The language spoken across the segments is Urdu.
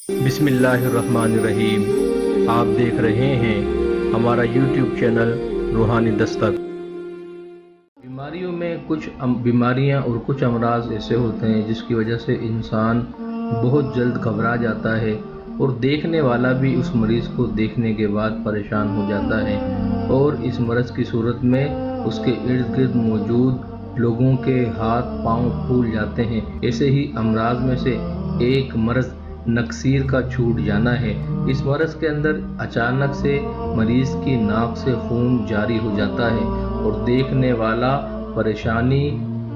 بسم اللہ الرحمن الرحیم، آپ دیکھ رہے ہیں ہمارا یوٹیوب چینل روحانی دستک۔ بیماریوں میں کچھ بیماریاں اور کچھ امراض ایسے ہوتے ہیں جس کی وجہ سے انسان بہت جلد گھبرا جاتا ہے اور دیکھنے والا بھی اس مریض کو دیکھنے کے بعد پریشان ہو جاتا ہے، اور اس مرض کی صورت میں اس کے ارد گرد موجود لوگوں کے ہاتھ پاؤں پھول جاتے ہیں۔ ایسے ہی امراض میں سے ایک مرض نکسیر کا چھوٹ جانا ہے۔ اس مرض کے اندر اچانک سے مریض کی ناک سے خون جاری ہو جاتا ہے اور دیکھنے والا پریشانی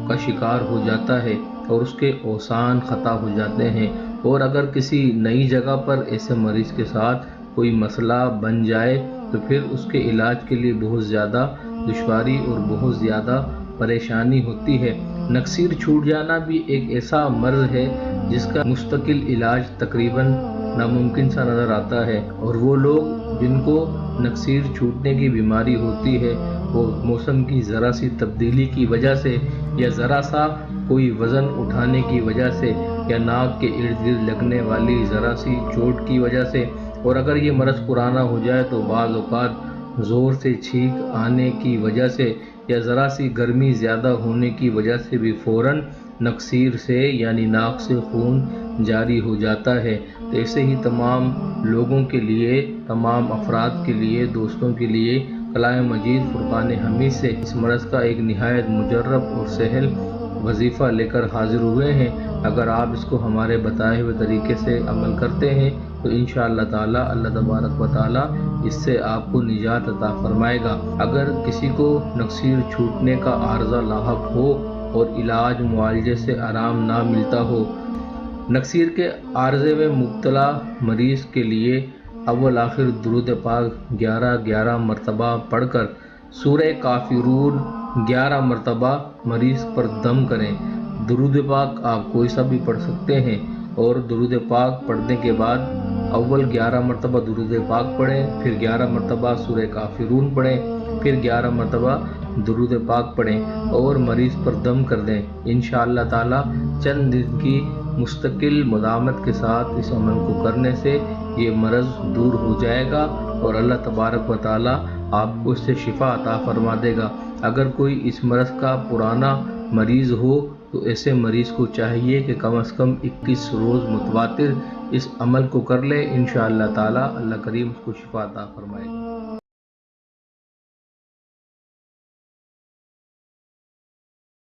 کا شکار ہو جاتا ہے اور اس کے اوزان خطا ہو جاتے ہیں، اور اگر کسی نئی جگہ پر ایسے مریض کے ساتھ کوئی مسئلہ بن جائے تو پھر اس کے علاج کے لیے بہت زیادہ دشواری اور بہت زیادہ پریشانی ہوتی ہے۔ نکسیر چھوٹ جانا بھی ایک ایسا مرض ہے جس کا مستقل علاج تقریباً ناممکن سا نظر آتا ہے، اور وہ لوگ جن کو نکسیر چھوٹنے کی بیماری ہوتی ہے وہ موسم کی ذرا سی تبدیلی کی وجہ سے یا ذرا سا کوئی وزن اٹھانے کی وجہ سے یا ناک کے ارد گرد لگنے والی ذرا سی چوٹ کی وجہ سے، اور اگر یہ مرض پرانا ہو جائے تو بعض اوقات زور سے چھینک آنے کی وجہ سے یا ذرا سی گرمی زیادہ ہونے کی وجہ سے بھی فوراً نکسیر سے یعنی ناک سے خون جاری ہو جاتا ہے۔ تو ایسے ہی تمام لوگوں کے لیے، تمام افراد کے لیے، دوستوں کے لیے کلام مجید فرقان حمید سے اس مرض کا ایک نہایت مجرب اور سہل وظیفہ لے کر حاضر ہوئے ہیں۔ اگر آپ اس کو ہمارے بتائے ہوئے طریقے سے عمل کرتے ہیں تو انشاءاللہ تعالی اللہ تبارک و تعالی اس سے آپ کو نجات عطا فرمائے گا۔ اگر کسی کو نکسیر چھوٹنے کا عارضہ لاحق ہو اور علاج معالجے سے آرام نہ ملتا ہو، نکسیر کے عارضے میں مبتلا مریض کے لیے اول آخر درود پاک 11 مرتبہ پڑھ کر سورہ کافرون 11 مرتبہ مریض پر دم کریں۔ درود پاک آپ کوئی سا بھی پڑھ سکتے ہیں، اور درود پاک پڑھنے کے بعد اول 11 مرتبہ درود پاک پڑھیں، پھر 11 مرتبہ سورہ کافرون پڑھیں، پھر 11 مرتبہ درود پاک پڑھیں اور مریض پر دم کر دیں۔ انشاءاللہ تعالی چند دن کی مستقل مداومت کے ساتھ اس عمل کو کرنے سے یہ مرض دور ہو جائے گا اور اللہ تبارک و تعالی آپ کو اس سے شفا عطا فرما دے گا۔ اگر کوئی اس مرض کا پرانا مریض ہو تو ایسے مریض کو چاہیے کہ کم از کم 21 روز متواتر اس عمل کو کر لے، انشاءاللہ تعالی اللہ کریم اس کو شفا عطا فرمائے گا۔